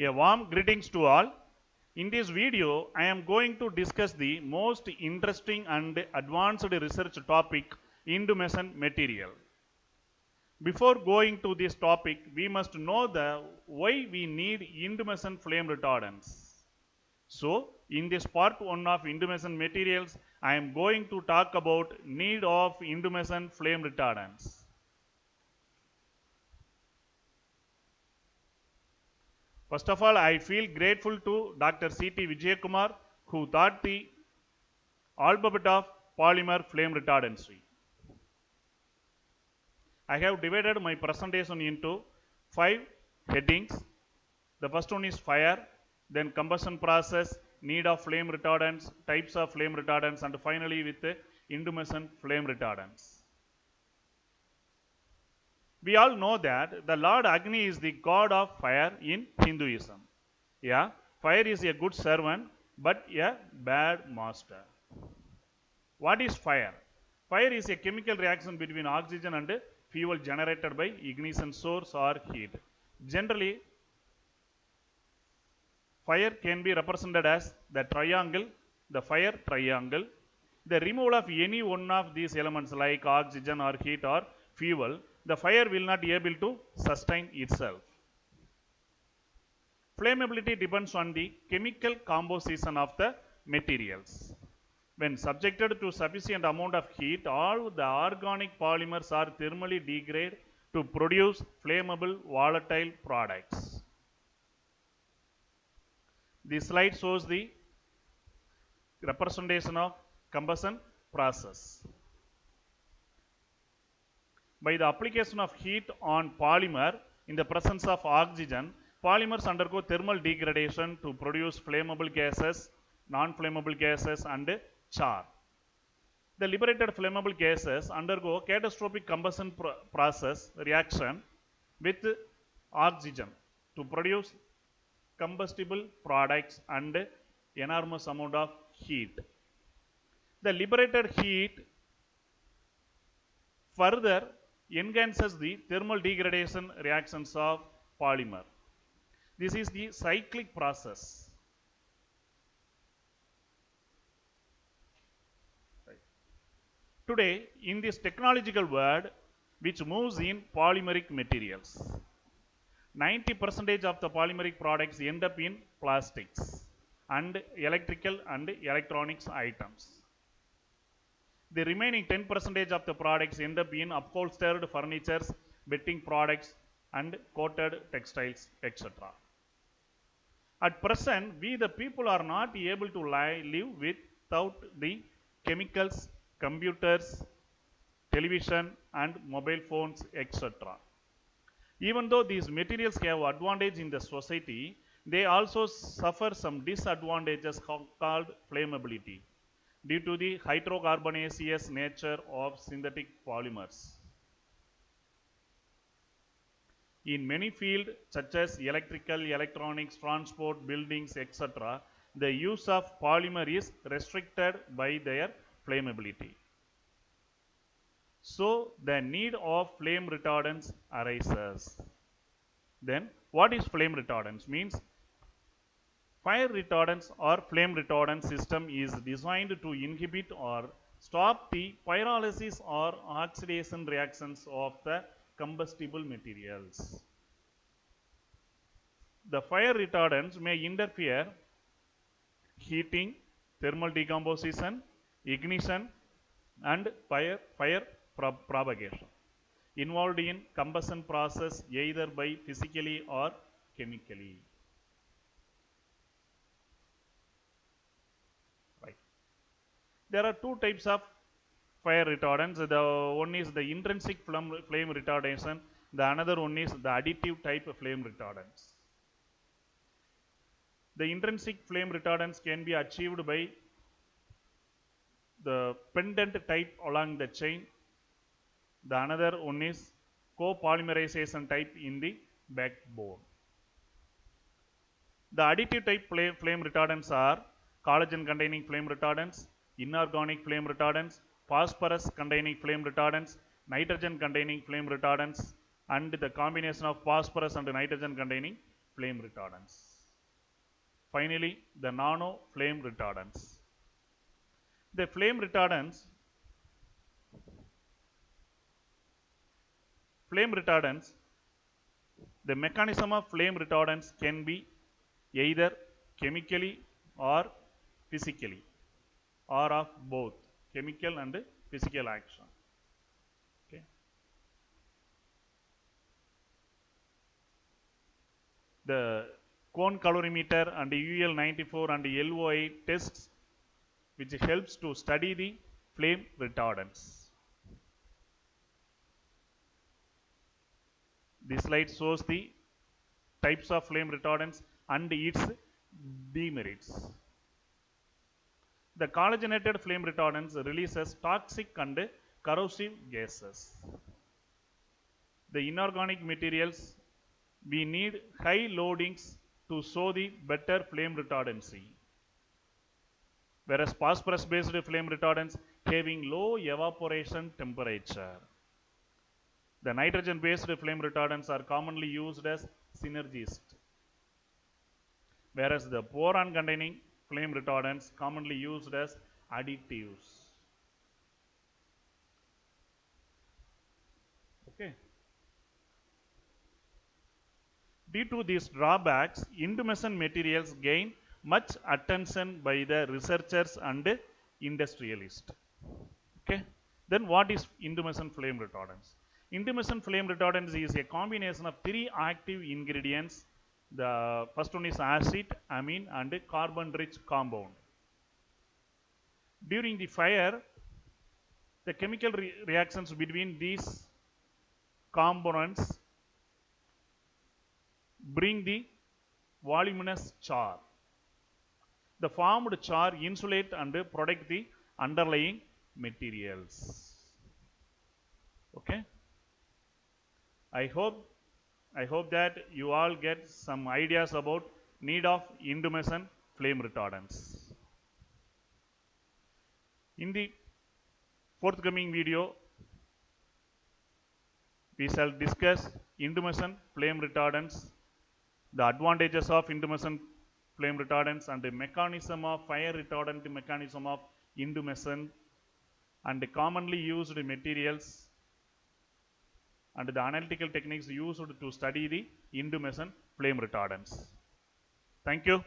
A warm greetings to all. In this video, I am going to discuss the most interesting and advanced research topic, Indomesson material. Before going to this topic, we must know why we need Indomesson flame retardants. So, in this part 1 of Indomesson materials, I am going to talk about need of Indomesson flame retardants. First of all, I feel grateful to Dr. C.T. Vijayakumar, who taught the alphabet of polymer flame retardancy. I have divided my presentation into 5 headings. The first one is fire, then combustion process, need of flame retardants, types of flame retardants, and finally with the Indomesson flame retardants. We all know that the Lord Agni is the god of fire in Hinduism. Yeah, fire is a good servant, but a bad master. What is fire? Fire is a chemical reaction between oxygen and fuel generated by ignition source or heat. Generally, fire can be represented as the triangle, the fire triangle. The removal of any one of these elements like oxygen or heat or fuel, the fire will not be able to sustain itself. Flammability depends on the chemical composition of the materials. When subjected to sufficient amount of heat, all the organic polymers are thermally degraded to produce flammable volatile products. This slide shows the representation of combustion process. By the application of heat on polymer in the presence of oxygen, polymers undergo thermal degradation to produce flammable gases, non-flammable gases, and char. The liberated flammable gases undergo catastrophic combustion process reaction with oxygen to produce combustible products and enormous amount of heat. The liberated heat further enhances the thermal degradation reactions of polymer. This is the cyclic process. Today, in this technological world, which moves in polymeric materials, 90% of the polymeric products end up in plastics and electrical and electronics items. The remaining 10% of the products end up in upholstered furnitures, bedding products, and coated textiles, etc. At present, we the people are not able to live without the chemicals, computers, television, and mobile phones, etc. Even though these materials have advantage in the society, they also suffer some disadvantages called flammability due to the hydrocarbonaceous nature of synthetic polymers. In many fields such as electrical, electronics, transport, buildings, etc., the use of polymer is restricted by their flammability. So, the need of flame retardants arises. Then, what is flame retardants? Means fire retardants or flame retardant system is designed to inhibit or stop the pyrolysis or oxidation reactions of the combustible materials. The fire retardants may interfere heating, thermal decomposition, ignition, and fire propagation involved in combustion process either by physically or chemically. Right. There are two types of fire retardants. The one is the intrinsic flame retardation. The another one is the additive type of flame retardants. The intrinsic flame retardants can be achieved by the pendant type along the chain. The another one is copolymerization type in the backbone. The additive type flame retardants are collagen containing flame retardants, inorganic flame retardants, phosphorus containing flame retardants, nitrogen containing flame retardants, and the combination of phosphorus and nitrogen containing flame retardants. finally, the nano flame retardants. The flame retardants the mechanism of flame retardants can be either chemically or physically, or of both chemical and physical action. Okay. The cone calorimeter and UL94 and LOI tests, which helps to study the flame retardants. This slide shows the types of flame retardants and its demerits. The collagenated flame retardants releases toxic and corrosive gases. The inorganic materials, we need high loadings to show the better flame retardancy, whereas phosphorus based flame retardants having low evaporation temperature. The nitrogen based flame retardants are commonly used as synergists, whereas the boron containing flame retardants commonly used as additives. Okay. Due to these drawbacks, intumescent materials gain much attention by the researchers and industrialists. Okay. Then what is intumescent flame retardants? Intumescent flame retardants is a combination of three active ingredients. The first one is acid, amine, and carbon-rich compound. During the fire, the chemical reactions between these components bring the voluminous char. The formed char insulate and protect the underlying materials. Okay. I hope that you all get some ideas about need of intumescent flame retardants. In the forthcoming video, we shall discuss intumescent flame retardants, the advantages of intumescent flame retardants, and the mechanism of fire retardant mechanism of intumescent, and the commonly used materials, and the analytical techniques used to study the intumescent flame retardants. Thank you.